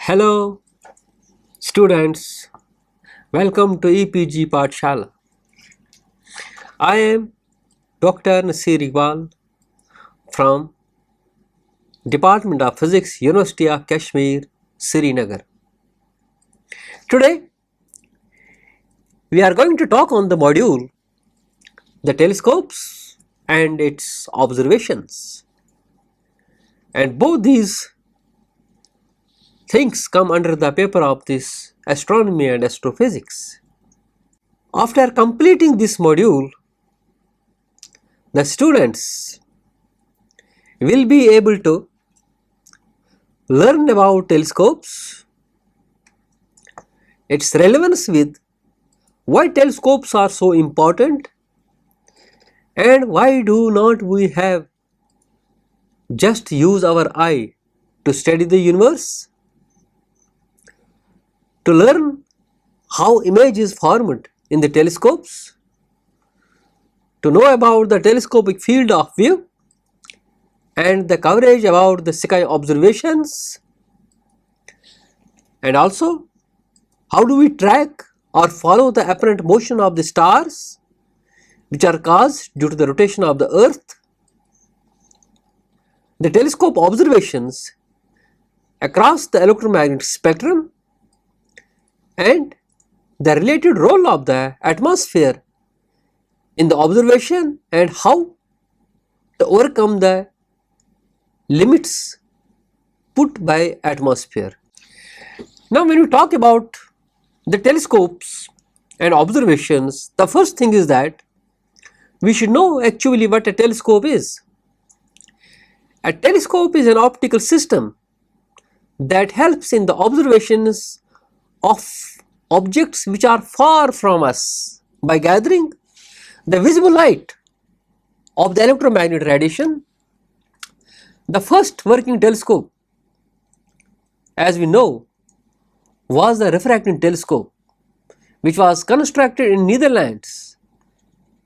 Hello, students. Welcome to EPG Pathshala. I am Dr. Nasir Iqbal from Department of Physics, University of Kashmir, Srinagar. Today, we are going to talk on the module the telescopes and its observations. And both these things come under the paper of this astronomy and astrophysics. After completing this module, the students will be able to learn about telescopes, its relevance with why telescopes are so important and why do not we have just use our eye to study the universe, to learn how image is formed in the telescopes, to know about the telescopic field of view and the coverage about the sky observations, and also how do we track or follow the apparent motion of the stars which are caused due to the rotation of the earth, the telescope observations across the electromagnetic spectrum and the related role of the atmosphere in the observation and how to overcome the limits put by atmosphere. Now when we talk about the telescopes and observations, the first thing is that we should know actually what a telescope is. A telescope is an optical system that helps in the observations of objects which are far from us by gathering the visible light of the electromagnetic radiation. The first working telescope, as we know, was the refracting telescope, which was constructed in Netherlands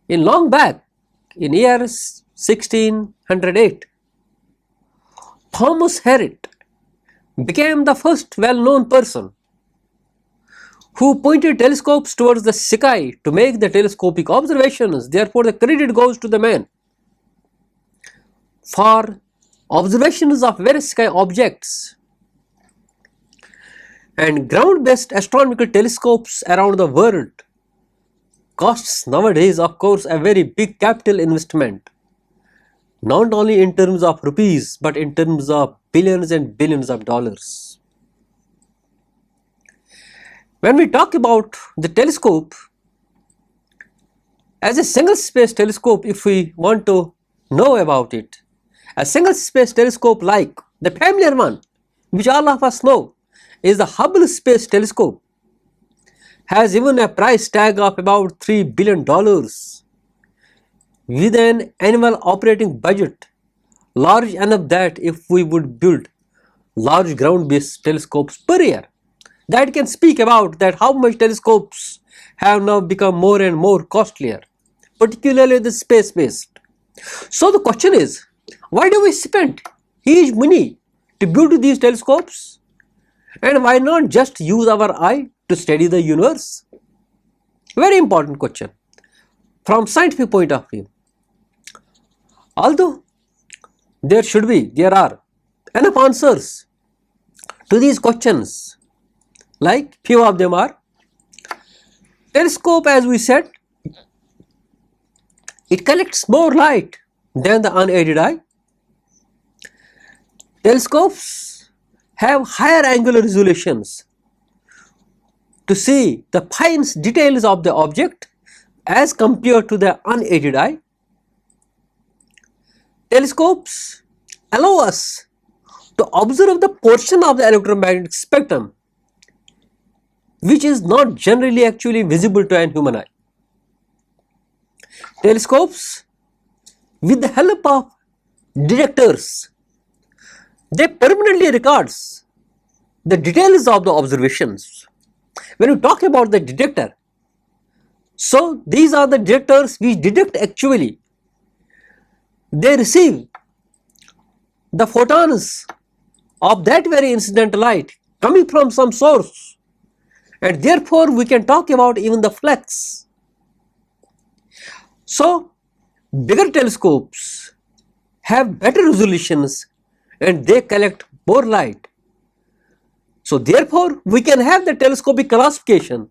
in long back in year 1608. Thomas Harriot became the first well-known person who pointed telescopes towards the sky to make the telescopic observations. Therefore, the credit goes to the man for observations of various sky objects. And ground-based astronomical telescopes around the world costs nowadays, of course, a very big capital investment, not only in terms of rupees but in terms of billions and billions of dollars. When we talk about the telescope as a single space telescope, if we want to know about it, a single space telescope like the familiar one which all of us know is the Hubble Space Telescope, has even a price tag of about $3 billion with an annual operating budget large enough that if we would build large ground based telescopes per year, that can speak about that how much telescopes have now become more and more costlier, particularly the space based. So the question is, why do we spend huge money to build these telescopes, and why not just use our eye to study the universe? Very important question from scientific point of view. Although there are enough answers to these questions, like few of them are: telescope, as we said, it collects more light than the unaided eye. Telescopes have higher angular resolutions to see the fine details of the object as compared to the unaided eye. Telescopes allow us to observe the portion of the electromagnetic spectrum which is not generally actually visible to an human eye. Telescopes, with the help of detectors, they permanently records the details of the observations. When we talk about the detector, so these are the detectors which detect actually, they receive the photons of that very incident light coming from some source, and therefore we can talk about even the flex. So bigger telescopes have better resolutions and they collect more light. So therefore we can have the telescopic classification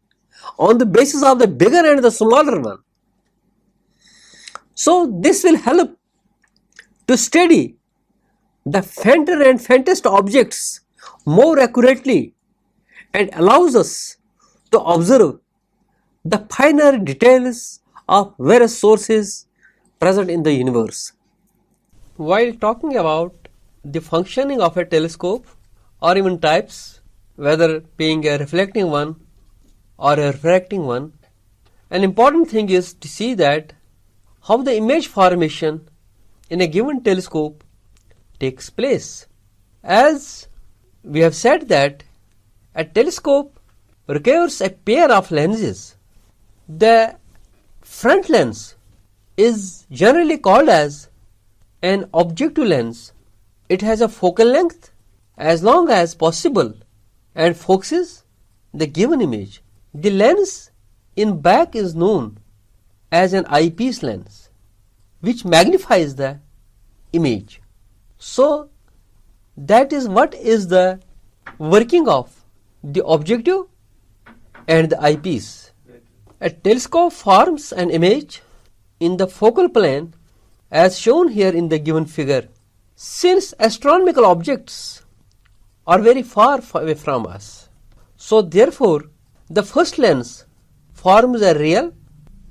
on the basis of the bigger and the smaller one. So this will help to study the fainter and faintest objects more accurately and allows us to observe the finer details of various sources present in the universe. While talking about the functioning of a telescope or even types, whether being a reflecting one or a refracting one, an important thing is to see that how the image formation in a given telescope takes place. As we have said that a telescope requires a pair of lenses. The front lens is generally called as an objective lens. It has a focal length as long as possible and focuses the given image. The lens in back is known as an eyepiece lens, which magnifies the image. So that is what is the working of the objective and the eyepiece. A telescope forms an image in the focal plane as shown here in the given figure. Since astronomical objects are very far away from us, so therefore the first lens forms a real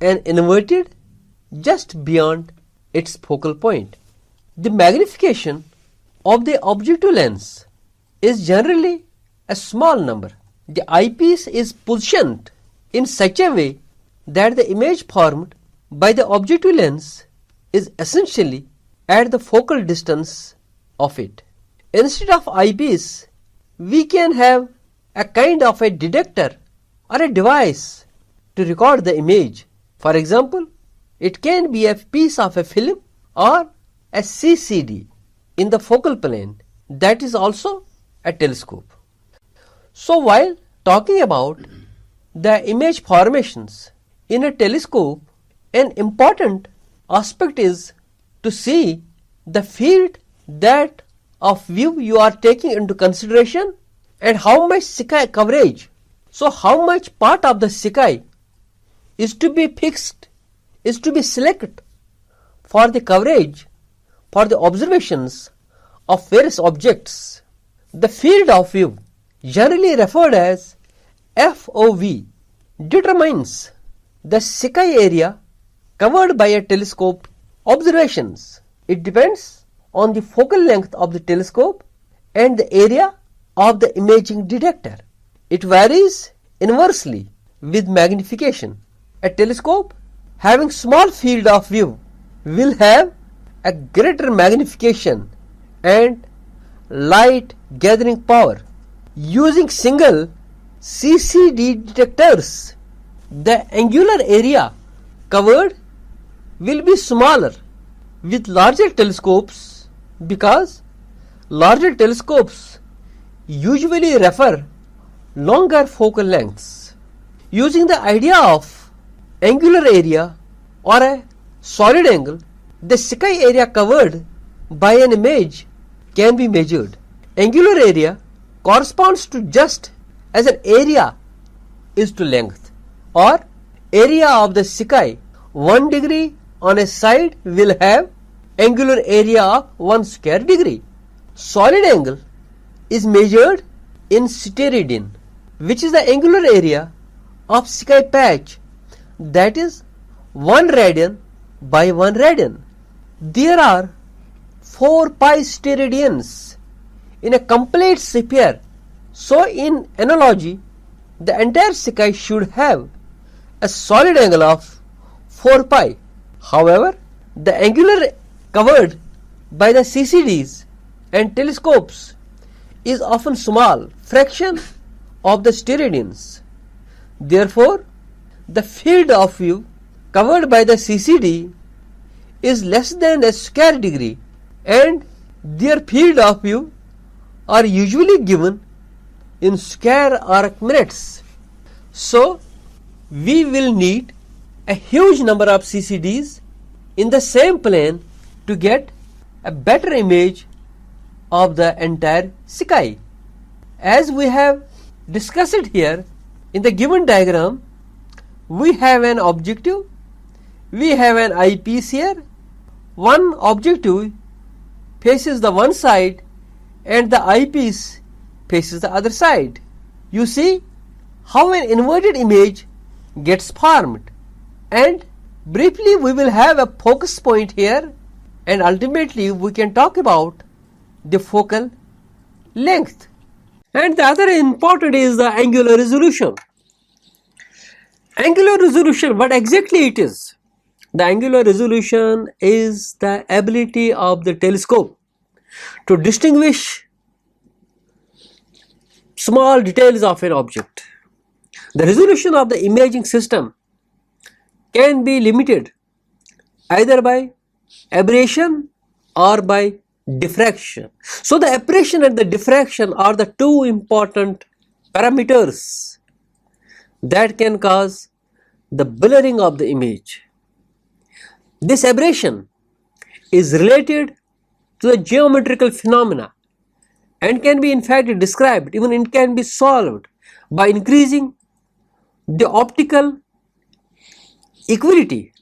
and inverted just beyond its focal point. The magnification of the objective lens is generally a small number. The eyepiece is positioned in such a way that the image formed by the objective lens is essentially at the focal distance of it. Instead of eyepiece, we can have a kind of a detector or a device to record the image. For example, it can be a piece of a film or a CCD in the focal plane, that is also a telescope. So while talking about the image formations in a telescope, an important aspect is to see the field that of view you are taking into consideration and how much sky coverage. So how much part of the sky is to be fixed, is to be selected for the coverage for the observations of various objects. The field of view, generally referred as FOV, determines the sky area covered by a telescope observations. It depends on the focal length of the telescope and the area of the imaging detector. It varies inversely with magnification. A telescope having small field of view will have a greater magnification and light gathering power. Using single CCD detectors, the angular area covered will be smaller with larger telescopes because larger telescopes usually refer longer focal lengths. Using the idea of angular area or a solid angle, the sky area covered by an image can be measured. Angular area corresponds to just as an area is to length, or area of the sky 1 degree on a side will have angular area of 1 square degree. Solid angle is measured in steradian, which is the angular area of sky patch, that is 1 radian by 1 radian. There are 4 pi steradians in a complete sphere. So in analogy, the entire sky should have a solid angle of 4 pi. However, the angular covered by the CCDs and telescopes is often small fraction of the steradians. Therefore, the field of view covered by the CCD is less than a square degree, and their field of view are usually given in square arc minutes. So we will need a huge number of CCDs in the same plane to get a better image of the entire sky. As we have discussed here, in the given diagram, we have an objective, we have an eyepiece here. One objective faces the one side and the eyepiece faces the other side. You see how an inverted image gets formed, and briefly we will have a focus point here, and ultimately we can talk about the focal length. And the other important is the angular resolution. Angular resolution, what exactly it is? The angular resolution is the ability of the telescope to distinguish small details of an object. The resolution of the imaging system can be limited either by aberration or by diffraction. So the aberration and the diffraction are the two important parameters that can cause the blurring of the image. This aberration is related to the geometrical phenomena and can be in fact described, even it can be solved by increasing the optical equality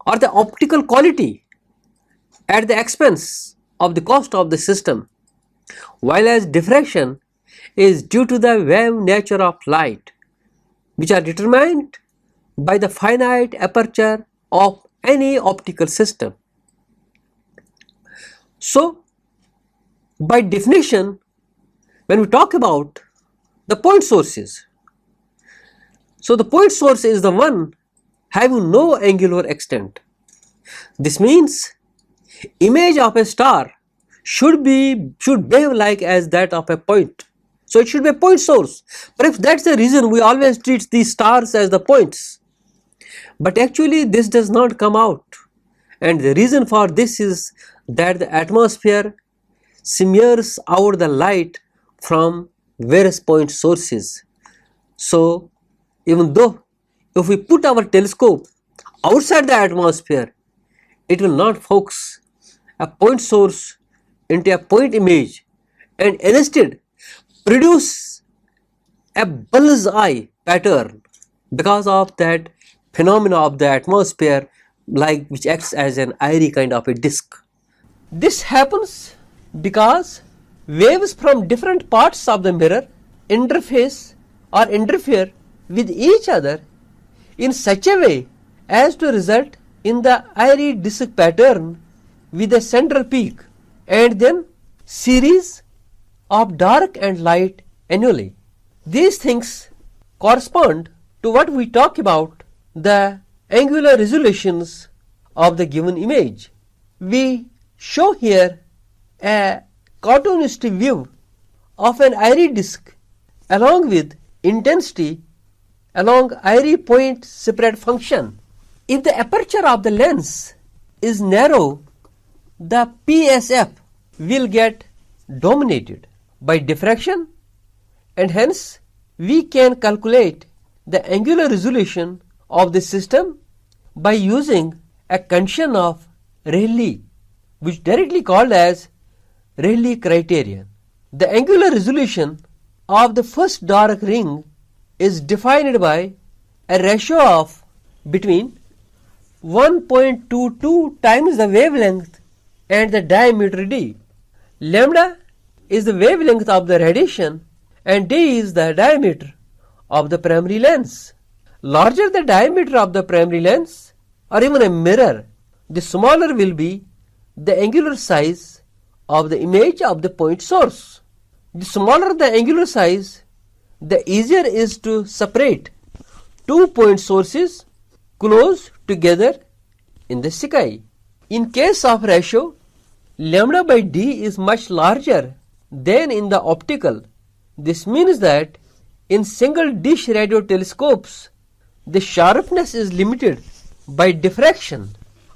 or the optical quality at the expense of the cost of the system, while as diffraction is due to the wave nature of light, which are determined by the finite aperture of any optical system. So by definition, when we talk about the point sources, so the point source is the one having no angular extent. This means image of a star should behave like as that of a point. So it should be a point source. But if that's the reason, we always treat these stars as the points. But actually this does not come out. And the reason for this is that the atmosphere smears out the light from various point sources. So even though if we put our telescope outside the atmosphere, it will not focus a point source into a point image and instead produce a bull's eye pattern because of that phenomena of the atmosphere, like which acts as an airy kind of a disk. This happens because waves from different parts of the mirror interface or interfere with each other in such a way as to result in the airy disk pattern with a central peak and then series of dark and light annually. These things correspond to what we talk about the angular resolutions of the given image. We show here a cartoonistic view of an airy disk along with intensity along airy point spread function. If the aperture of the lens is narrow, the PSF will get dominated by diffraction, and hence we can calculate the angular resolution of the system by using a condition of Rayleigh, which directly called as Rayleigh criterion. The angular resolution of the first dark ring is defined by a ratio of between 1.22 times the wavelength and the diameter d. Lambda is the wavelength of the radiation and d is the diameter of the primary lens. Larger the diameter of the primary lens or even a mirror, the smaller will be the angular size of the image of the point source. The smaller the angular size, the easier is to separate two point sources close together in the sky. In case of ratio, lambda by d is much larger than in the optical. This means that in single dish radio telescopes, the sharpness is limited by diffraction.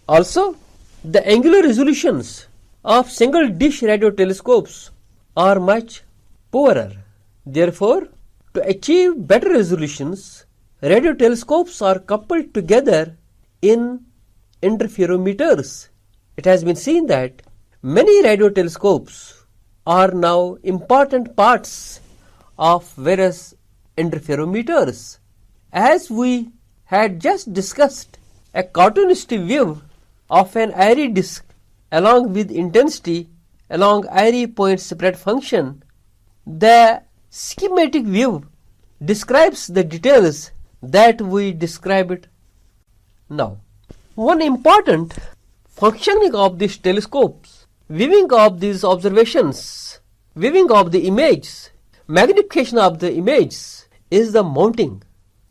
Also, the angular resolutions of single dish radio telescopes are much poorer. Therefore, to achieve better resolutions, radio telescopes are coupled together in interferometers. It has been seen that many radio telescopes are now important parts of various interferometers. As we had just discussed, a cartoonistic view of an airy disk along with intensity along airy point spread function, the schematic view describes the details that we described now. One important functioning of these telescopes, viewing of these observations, viewing of the image, magnification of the image is the mounting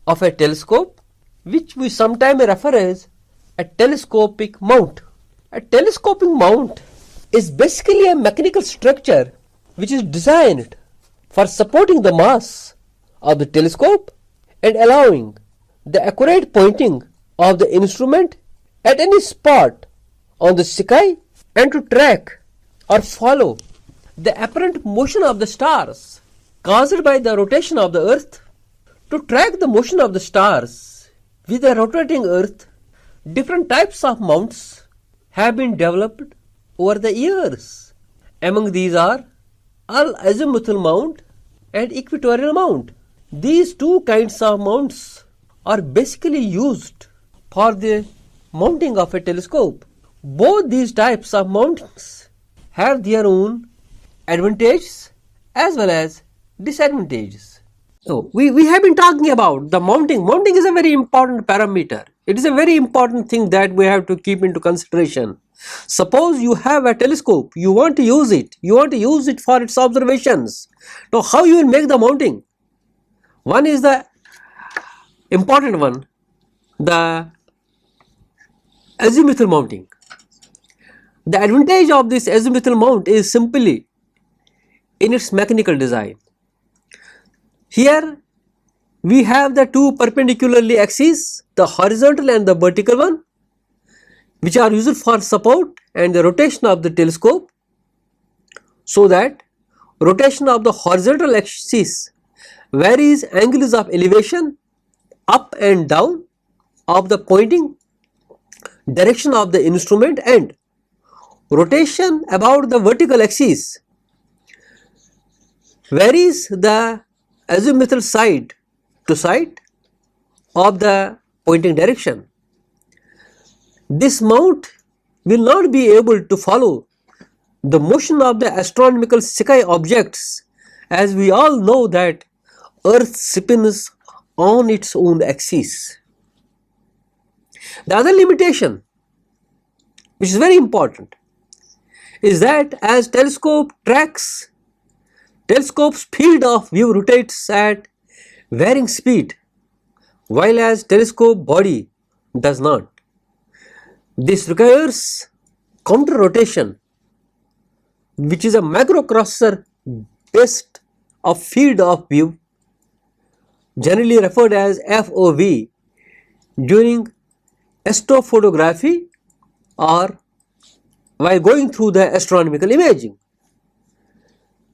of a telescope, which we sometimes refer as a telescopic mount. A telescopic mount is basically a mechanical structure which is designed for supporting the mass of the telescope and allowing the accurate pointing of the instrument at any spot on the sky and to track or follow the apparent motion of the stars caused by the rotation of the earth. To track the motion of the stars with a rotating earth, different types of mounts have been developed over the years. Among these are all-azimuthal mount and equatorial mount. These two kinds of mounts are basically used for the mounting of a telescope. Both these types of mounts have their own advantages as well as disadvantages. So, we have been talking about the mounting. Mounting is a very important parameter. It is a very important thing that we have to keep into consideration. Suppose you have a telescope, you want to use it for its observations. Now, how you will make the mounting? One is the important one, the azimuthal mounting. The advantage of this azimuthal mount is simply in its mechanical design. Here we have the two perpendicularly axes, the horizontal and the vertical one, which are used for support and the rotation of the telescope, so that rotation of the horizontal axis varies angles of elevation up and down of the pointing direction of the instrument, and rotation about the vertical axis varies the azimuthal side to side of the pointing direction. This mount will not be able to follow the motion of the astronomical sky objects, as we all know that Earth spins on its own axis. The other limitation, which is very important, is that as telescope tracks, telescope's field of view rotates at varying speed, while as telescope body does not. This requires counter rotation, which is a macrocrosser based of field of view, generally referred as FOV, during astrophotography or while going through the astronomical imaging.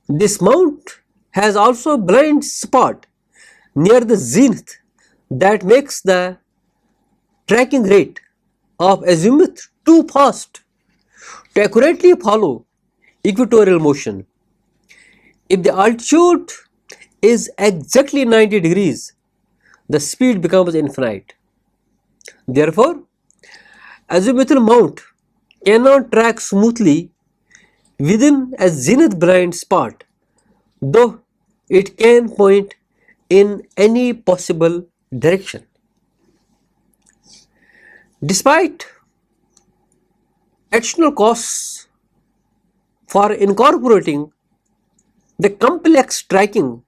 This mount has also blind spot near the zenith that makes the tracking rate of azimuth too fast to accurately follow equatorial motion. If the altitude is exactly 90 degrees, the speed becomes infinite. Therefore, azimuthal mount cannot track smoothly within a zenith blind spot, though it can point in any possible direction. Despite additional costs for incorporating the complex tracking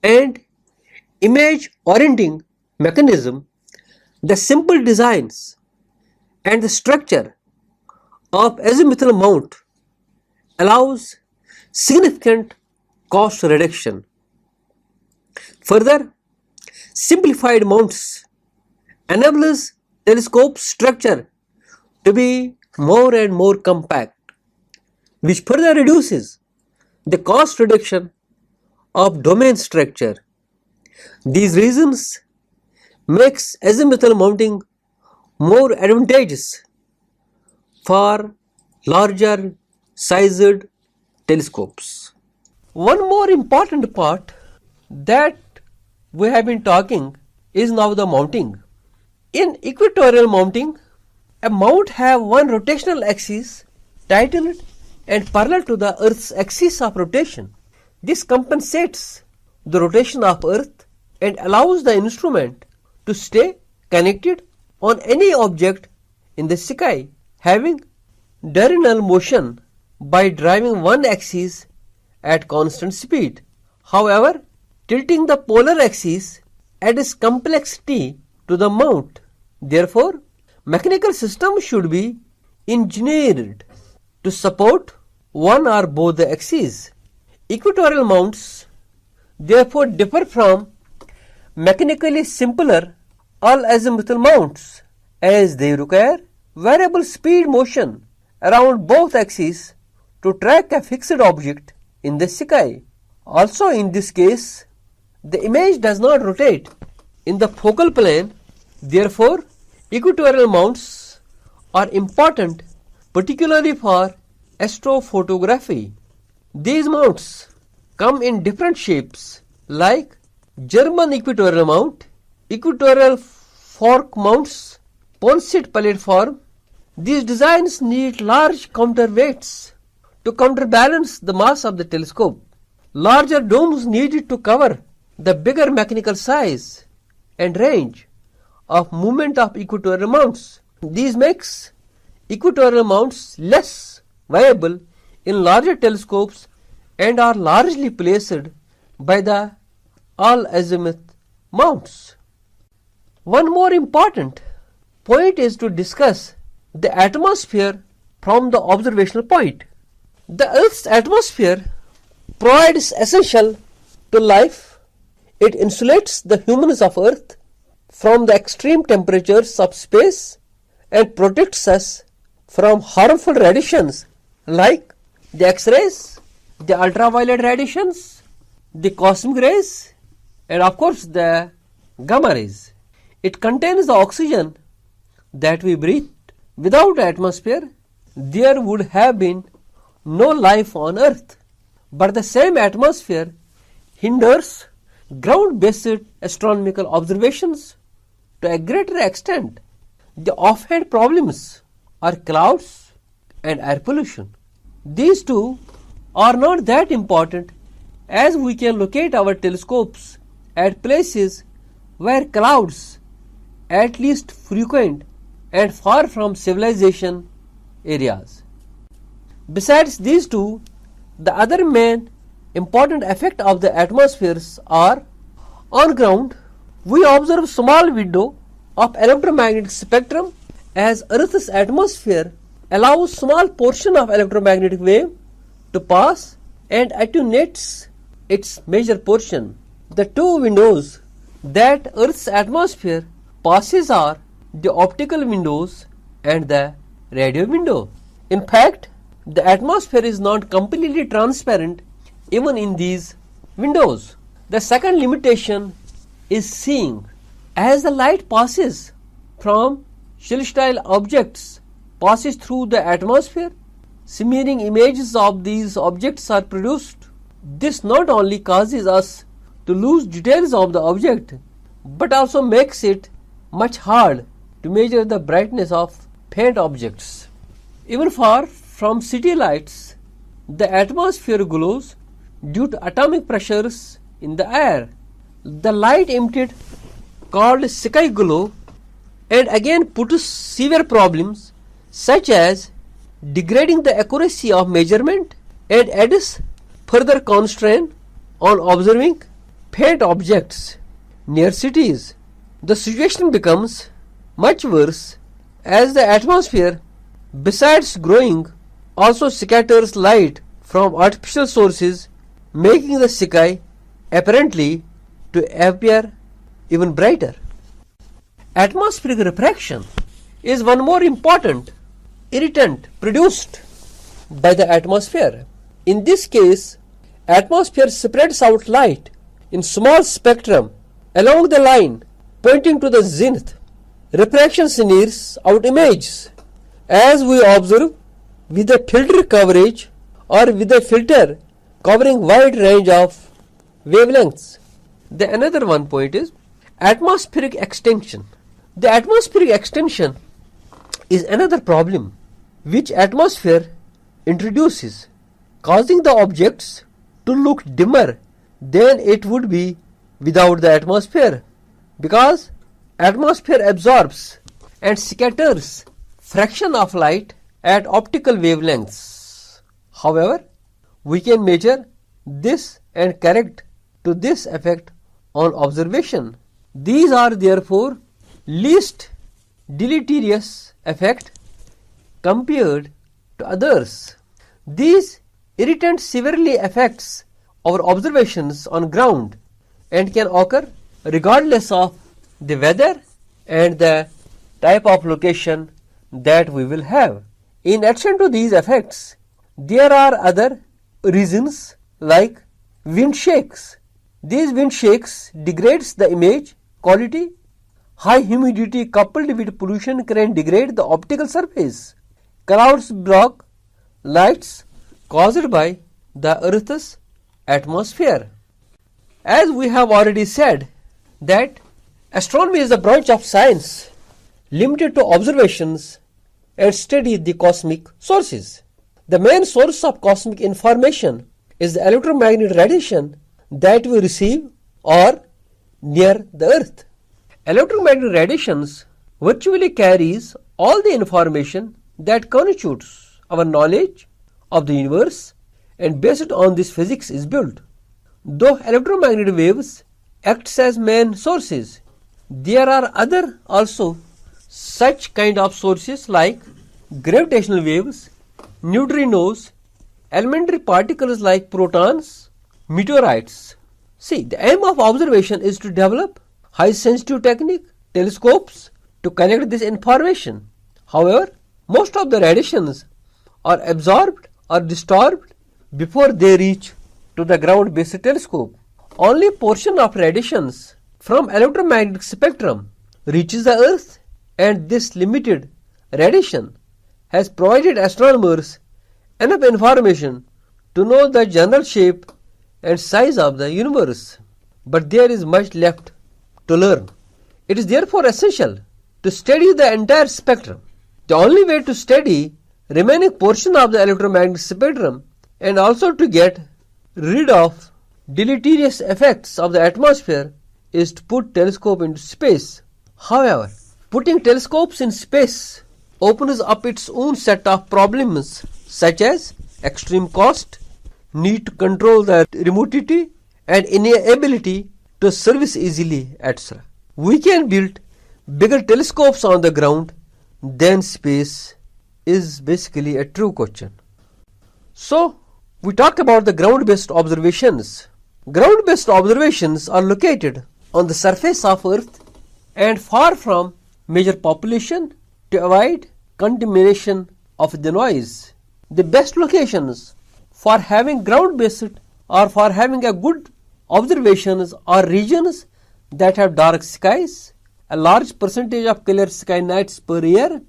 and image orienting mechanism, the simple designs and the structure of azimuthal mount allows significant cost reduction. Further, simplified mounts enables telescope structure to be more and more compact, which further reduces the cost reduction of domain structure. These reasons makes azimuthal mounting more advantageous for larger sized telescopes. One more important part that we have been talking is now the mounting. In equatorial mounting, a mount have one rotational axis titled and parallel to the Earth's axis of rotation. This compensates the rotation of Earth and allows the instrument to stay connected on any object in the sky having diurnal motion by driving one axis at constant speed. However, tilting the polar axis adds complexity to the mount. Therefore, mechanical system should be engineered to support one or both the axes. Equatorial mounts therefore differ from mechanically simpler all-azimuthal mounts as they require variable speed motion around both axes to track a fixed object in the sky. Also in this case, the image does not rotate in the focal plane. Therefore, equatorial mounts are important particularly for astrophotography. These mounts come in different shapes like German equatorial mount, equatorial fork mounts, Ponset pallet form. These designs need large counterweights to counterbalance the mass of the telescope. Larger domes needed to cover the bigger mechanical size and range of movement of equatorial mounts. These makes equatorial mounts less viable in larger telescopes and are largely placed by the all-azimuth mounts. One more important point is to discuss the atmosphere from the observational point. The Earth's atmosphere provides essential to life. It insulates the humans of Earth from the extreme temperatures of space and protects us from harmful radiations like the X-rays, the ultraviolet radiations, the cosmic rays, and of course the gamma rays. It contains the oxygen that we breathe. Without atmosphere, there would have been no life on Earth. But the same atmosphere hinders ground-based astronomical observations to a greater extent. The offhand problems are clouds and air pollution. These two are not that important as we can locate our telescopes at places where clouds at least frequent and far from civilization areas. Besides these two, the other main important effect of the atmospheres are on ground we observe small window of electromagnetic spectrum as Earth's atmosphere allows small portion of electromagnetic wave to pass and attenuates its major portion. The two windows that Earth's atmosphere passes are the optical windows and the radio window. In fact, the atmosphere is not completely transparent even in these windows. The second limitation is seeing. As the light passes from celestial objects passes through the atmosphere, smearing images of these objects are produced. This not only causes us to lose details of the object, but also makes it much hard to measure the brightness of faint objects. Even far from city lights, the atmosphere glows due to atomic pressures in the air. The light emitted, called sky glow, and again puts severe problems such as degrading the accuracy of measurement and adds further constraint on observing faint objects near cities. The situation becomes much worse as the atmosphere, besides growing, also scatters light from artificial sources, making the sky apparently to appear even brighter. Atmospheric refraction is one more important irritant produced by the atmosphere. In this case, atmosphere spreads out light in small spectrum along the line pointing to the zenith. Refraction smears out images as we observe with a filter coverage or with a filter covering wide range of wavelengths. The another one point is atmospheric extension. The atmospheric extension is another problem which atmosphere introduces, causing the objects to look dimmer than it would be without the atmosphere, because atmosphere absorbs and scatters fraction of light at optical wavelengths. However, we can measure this and correct to this effect on observation. These are therefore least deleterious effect compared to others. These irritants severely affects our observations on ground and can occur regardless of the weather and the type of location that we will have. In addition to these effects, there are other reasons like wind shakes. These wind shakes degrades the image quality. High humidity coupled with pollution can degrade the optical surface. Clouds block lights caused by the Earth's atmosphere. As we have already said that astronomy is a branch of science limited to observations and study the cosmic sources. The main source of cosmic information is the electromagnetic radiation that we receive or near the Earth. Electromagnetic radiations virtually carries all the information that constitutes our knowledge of the universe, and based on this physics is built. Though electromagnetic waves acts as main sources, there are other also such kind of sources like gravitational waves, neutrinos, elementary particles like protons, meteorites. See, the aim of observation is to develop high sensitive technique, telescopes to collect this information. However, most of the radiations are absorbed or disturbed before they reach to the ground-based telescope. Only portion of radiations from electromagnetic spectrum reaches the Earth, and this limited radiation has provided astronomers enough information to know the general shape and size of the universe. But there is much left to learn. It is therefore essential to study the entire spectrum. The only way to study remaining portion of the electromagnetic spectrum and also to get rid of deleterious effects of the atmosphere is to put telescope into space. However, putting telescopes in space opens up its own set of problems such as extreme cost, need to control the remotity, and inability to service easily, etc. We can build bigger telescopes on the ground than space is basically a true question. So, we talk about the ground-based observations. Ground-based observations are located on the surface of Earth and far from major population to avoid contamination of the noise. The best locations for having ground-based or for having a good observations are regions that have dark skies, a large percentage of clear sky nights per year,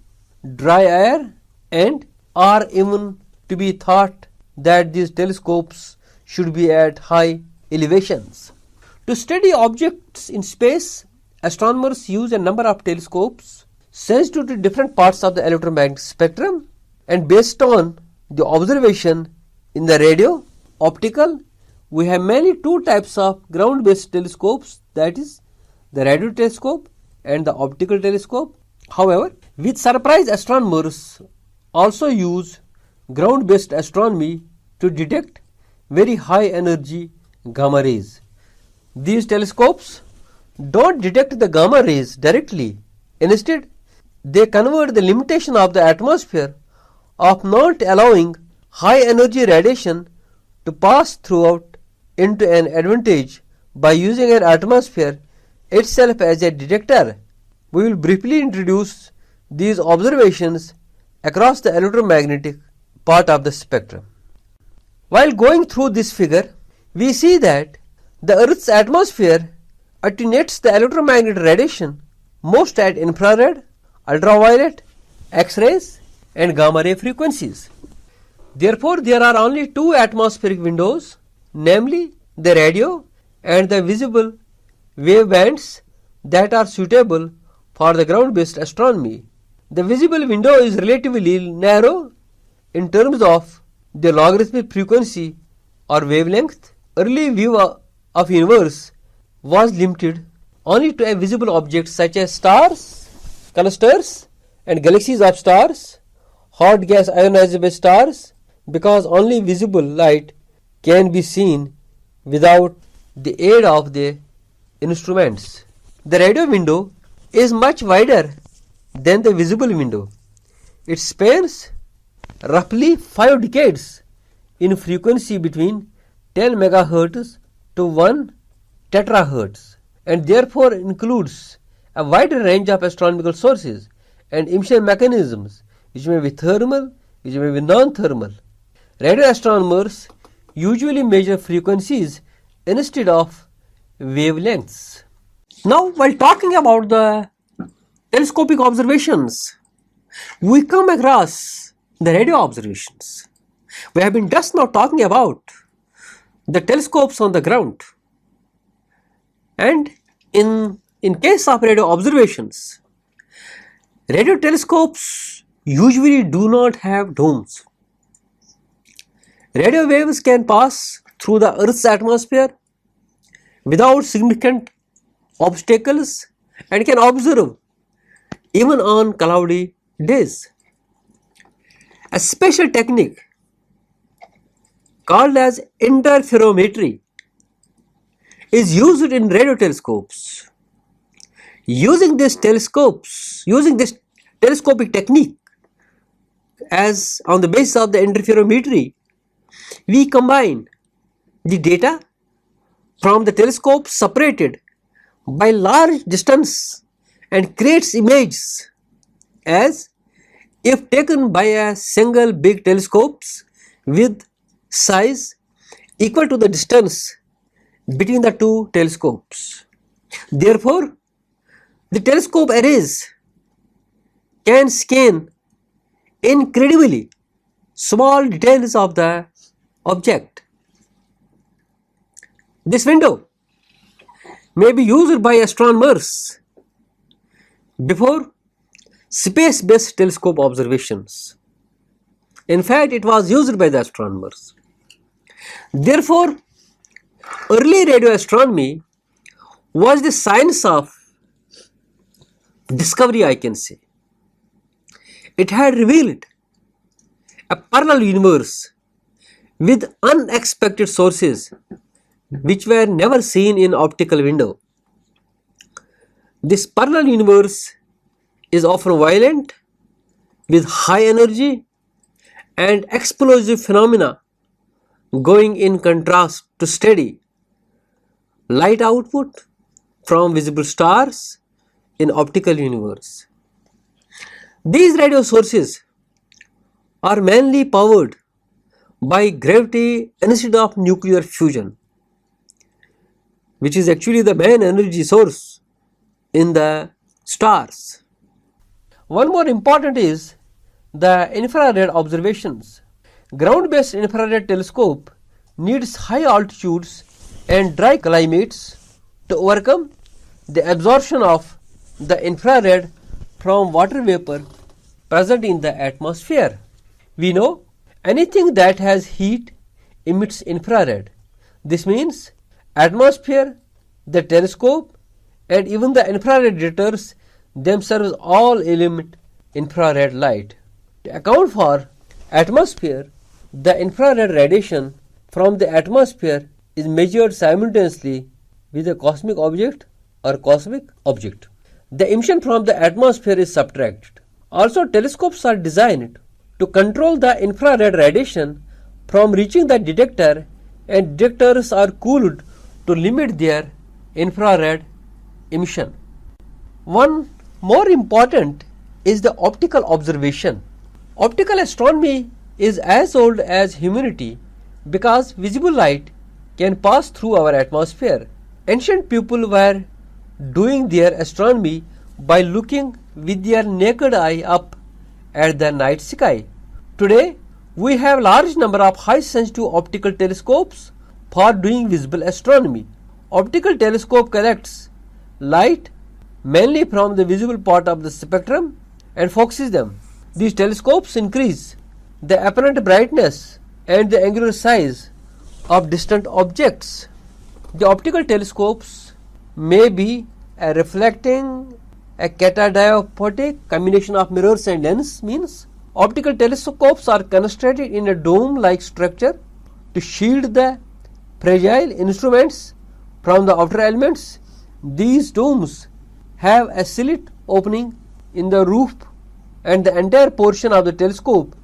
dry air, and are even to be thought that these telescopes should be at high elevations. To study objects in space, astronomers use a number of telescopes sensitive to different parts of the electromagnetic spectrum, and based on the observation in the radio, optical, we have mainly two types of ground-based telescopes, that is the radio telescope and the optical telescope. However, with surprise, astronomers also use ground-based astronomy to detect very high energy gamma rays. These telescopes don't detect the gamma rays directly. Instead, they convert the limitation of the atmosphere of not allowing high energy radiation to pass throughout into an advantage by using an atmosphere itself as a detector. We will briefly introduce these observations across the electromagnetic part of the spectrum. While going through this figure, we see that the Earth's atmosphere attenuates the electromagnetic radiation most at infrared, ultraviolet, X-rays and gamma ray frequencies. Therefore, there are only two atmospheric windows, namely the radio and the visible wave bands that are suitable for the ground-based astronomy. The visible window is relatively narrow in terms of the logarithmic frequency or wavelength. Early view of universe was limited only to visible objects such as stars, clusters and galaxies of stars, hot gas ionized by stars, because only visible light can be seen without the aid of the instruments. The radio window is much wider than the visible window. It spans roughly 5 decades in frequency between 10 MHz to 1 terahertz, and therefore includes a wide range of astronomical sources and emission mechanisms which may be thermal, which may be non-thermal. Radio astronomers usually measure frequencies instead of wavelengths. Now, while talking about the telescopic observations, we come across the radio observations. We have been just now talking about the telescopes on the ground, and in case of radio observations, radio telescopes usually do not have domes. Radio waves can pass through the Earth's atmosphere without significant obstacles and can observe even on cloudy days. A special technique called as interferometry is used in radio telescopes. Using this telescopic technique, as on the basis of the interferometry, we combine the data from the telescope separated by large distance and creates images as if taken by a single big telescopes with size equal to the distance between the two telescopes. Therefore, the telescope arrays can scan incredibly small details of the object. This window may be used by astronomers before space-based telescope observations. In fact, it was used by the astronomers. Therefore, early radio astronomy was the science of discovery, I can say. It had revealed a parallel universe with unexpected sources which were never seen in optical window. This parallel universe is often violent, with high energy and explosive phenomena, going in contrast to steady light output from visible stars in optical universe. These radio sources are mainly powered by gravity instead of nuclear fusion, which is actually the main energy source in the stars. One more important is the infrared observations. Ground-based infrared telescope needs high altitudes and dry climates to overcome the absorption of the infrared from water vapor present in the atmosphere. We know anything that has heat emits infrared. This means atmosphere, the telescope and even the infrared detectors themselves all emit infrared light. To account for atmosphere, the infrared radiation from the atmosphere is measured simultaneously with a cosmic object or cosmic object. The emission from the atmosphere is subtracted. Also, telescopes are designed to control the infrared radiation from reaching the detector, and detectors are cooled to limit their infrared emission. One more important is the optical observation. Optical astronomy is as old as humanity because visible light can pass through our atmosphere. Ancient people were doing their astronomy by looking with their naked eye up at the night sky. Today, we have large number of high sensitive optical telescopes for doing visible astronomy. Optical telescope collects light mainly from the visible part of the spectrum and focuses them. These telescopes increase the apparent brightness and the angular size of distant objects. The optical telescopes may be a reflecting, a catadioptic combination of mirrors and lens. Means optical telescopes are constructed in a dome-like structure to shield the fragile instruments from the outer elements. These domes have a slit opening in the roof, and the entire portion of the telescope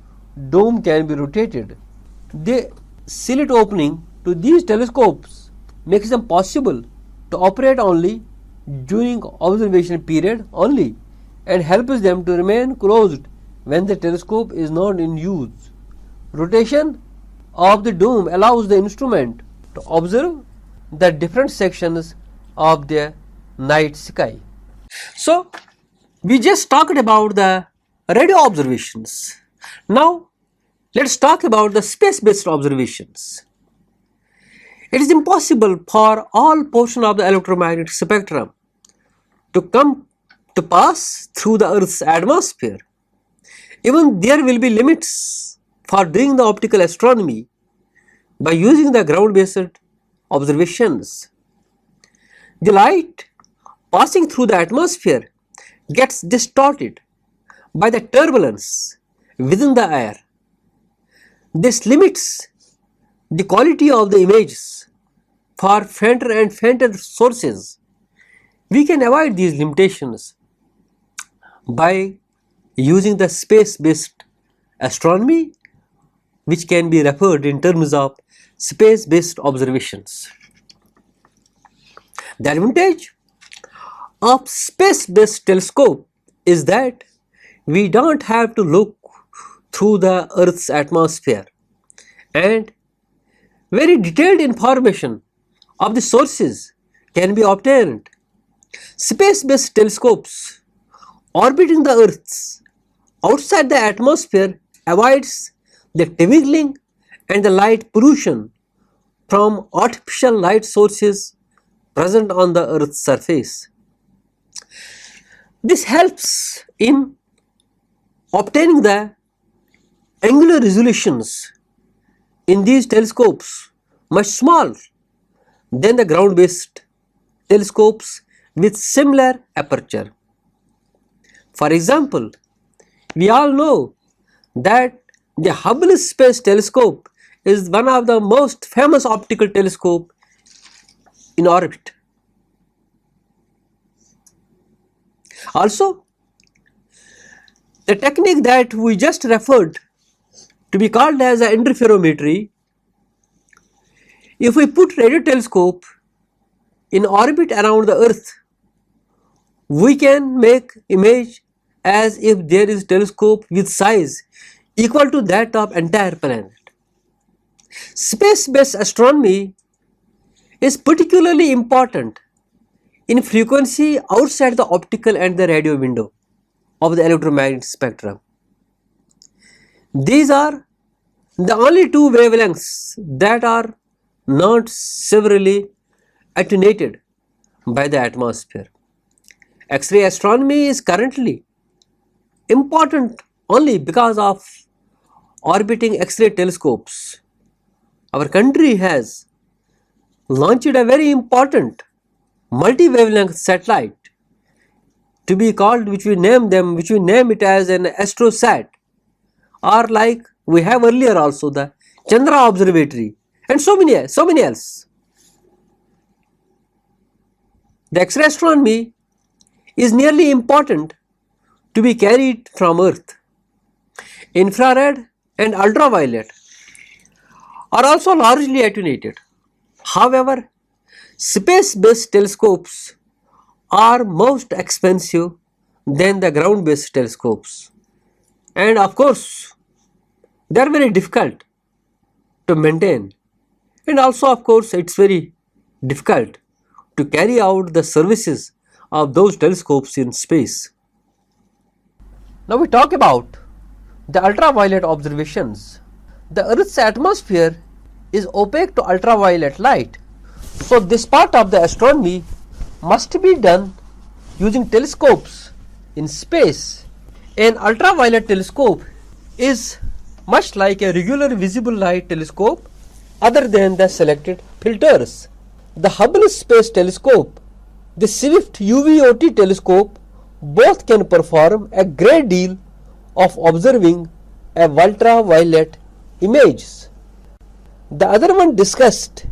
dome can be rotated. The slit opening to these telescopes makes them possible to operate only during observation period only, and helps them to remain closed when the telescope is not in use. Rotation of the dome allows the instrument to observe the different sections of the night sky. So, we just talked about the radio observations. Now, let's talk about the space-based observations. It is impossible for all portion of the electromagnetic spectrum to come to pass through the Earth's atmosphere. Even there will be limits for doing the optical astronomy by using the ground-based observations. The light passing through the atmosphere gets distorted by the turbulence within the air. This limits the quality of the images for fainter and fainter sources. We can avoid these limitations by using the space-based astronomy, which can be referred in terms of space-based observations. The advantage of space-based telescope is that we don't have to look through the Earth's atmosphere, and very detailed information of the sources can be obtained. Space-based telescopes orbiting the Earth outside the atmosphere avoids the twinkling and the light pollution from artificial light sources present on the Earth's surface. This helps in obtaining the angular resolutions in these telescopes much smaller than the ground-based telescopes with similar aperture. For example, we all know that the Hubble Space Telescope is one of the most famous optical telescope in orbit. Also, the technique that we just referred to be called as an interferometry, if we put radio telescope in orbit around the Earth, we can make image as if there is telescope with size equal to that of entire planet. Space-based astronomy is particularly important in frequency outside the optical and the radio window of the electromagnetic spectrum. These are the only two wavelengths that are not severely attenuated by the atmosphere. X-ray astronomy is currently important only because of orbiting X-ray telescopes. Our country has launched a very important multi-wavelength satellite to be called, which we name it as an AstroSat, or like we have earlier also the Chandra Observatory, and so many else. The X-ray astronomy is nearly important to be carried from Earth. Infrared and ultraviolet are also largely attenuated. However, space-based telescopes are most expensive than the ground-based telescopes, and of course they are very difficult to maintain and also of course it's very difficult to carry out the services of those telescopes in space. Now we talk about the ultraviolet observations. The Earth's atmosphere is opaque to ultraviolet light, so this part of the astronomy must be done using telescopes in space. An ultraviolet telescope is much like a regular visible light telescope other than the selected filters. The Hubble Space Telescope, the Swift UVOT telescope, both can perform a great deal of observing a ultraviolet images. The other one discussed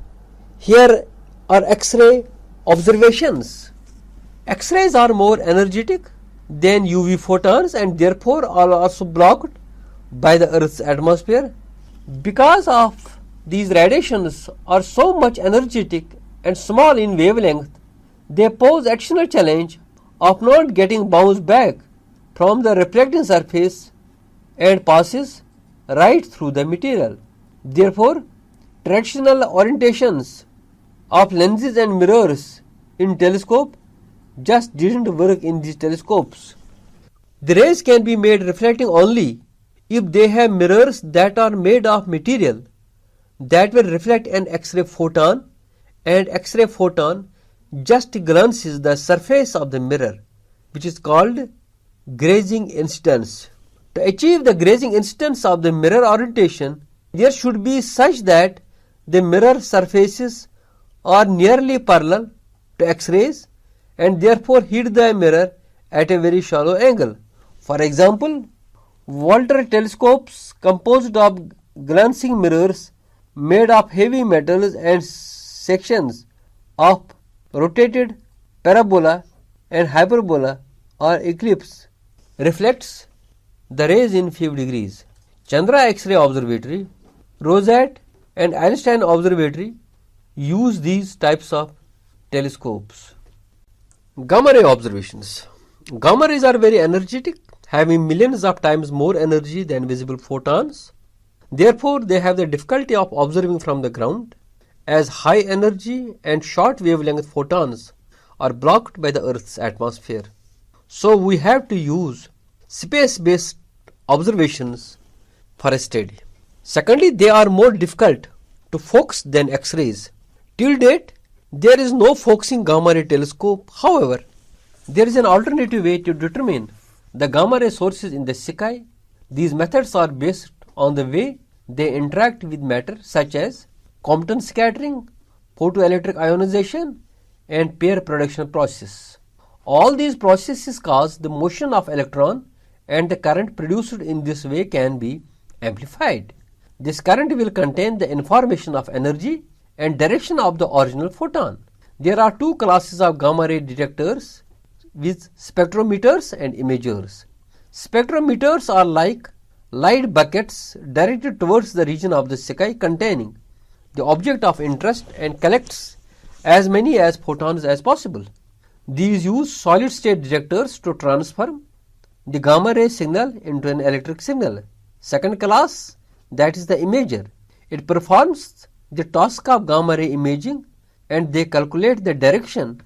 here are X-ray observations. X-rays are more energetic than UV photons and therefore are also blocked by the Earth's atmosphere. Because of these radiations are so much energetic and small in wavelength, they pose additional challenge of not getting bounced back from the reflecting surface and passes right through the material. Therefore, traditional orientations of lenses and mirrors in telescope just didn't work in these telescopes. The rays can be made reflecting only if they have mirrors that are made of material that will reflect an X-ray photon, and X-ray photon just glances the surface of the mirror, which is called grazing incidence. To achieve the grazing incidence of the mirror orientation, there should be such that the mirror surfaces are nearly parallel to X-rays and therefore hit the mirror at a very shallow angle. For example, Volter telescopes composed of glancing mirrors made of heavy metals and sections of rotated parabola and hyperbola or eclipse reflects the rays in few degrees. Chandra X-ray Observatory, Rosette and Einstein Observatory use these types of telescopes. Gamma ray observations. Gamma rays are very energetic, having millions of times more energy than visible photons. Therefore, they have the difficulty of observing from the ground, as high energy and short wavelength photons are blocked by the Earth's atmosphere. So, we have to use space-based observations for a study. Secondly, they are more difficult to focus than X-rays. Till date, there is no focusing gamma ray telescope. However, there is an alternative way to determine the gamma ray sources in the sky. These methods are based on the way they interact with matter, such as Compton scattering, photoelectric ionization, and pair production process. All these processes cause the motion of electron, and the current produced in this way can be amplified. This current will contain the information of energy and direction of the original photon. There are two classes of gamma ray detectors with spectrometers and imagers. Spectrometers are like light buckets directed towards the region of the sky containing the object of interest and collects as many as photons as possible. These use solid state detectors to transform the gamma ray signal into an electric signal. Second class, that is the imager. It performs the task of gamma ray imaging, and they calculate the direction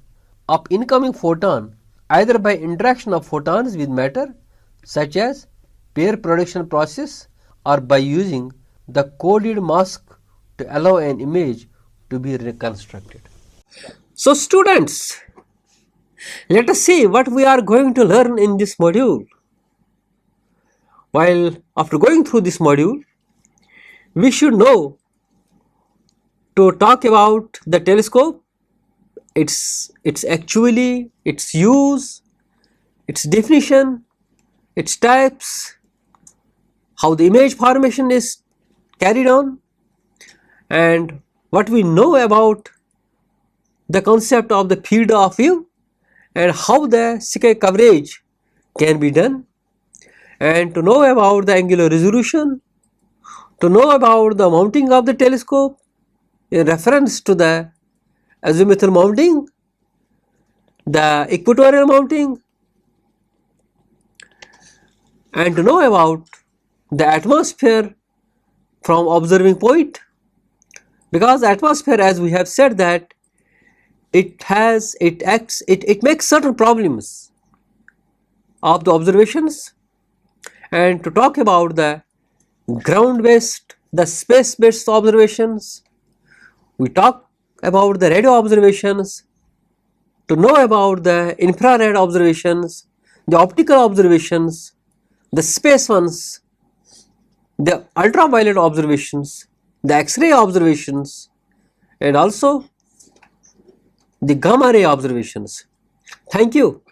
of incoming photon either by interaction of photons with matter, such as pair production process, or by using the coded mask to allow an image to be reconstructed. So students, let us see what we are going to learn in this module. While after going through this module, we should know to talk about the telescope, its actually, its use, its definition, its types, how the image formation is carried on, and what we know about the concept of the field of view and how the sky coverage can be done, and to know about the angular resolution, to know about the mounting of the telescope in reference to the azimuthal mounting, the equatorial mounting, and to know about the atmosphere from observing point, because atmosphere, as we have said, that it makes certain problems of the observations. And to talk about the ground based, the space based observations, we talk about the radio observations. To know about the infrared observations, the optical observations, the space ones, the ultraviolet observations, the X-ray observations, and also the gamma ray observations. Thank you.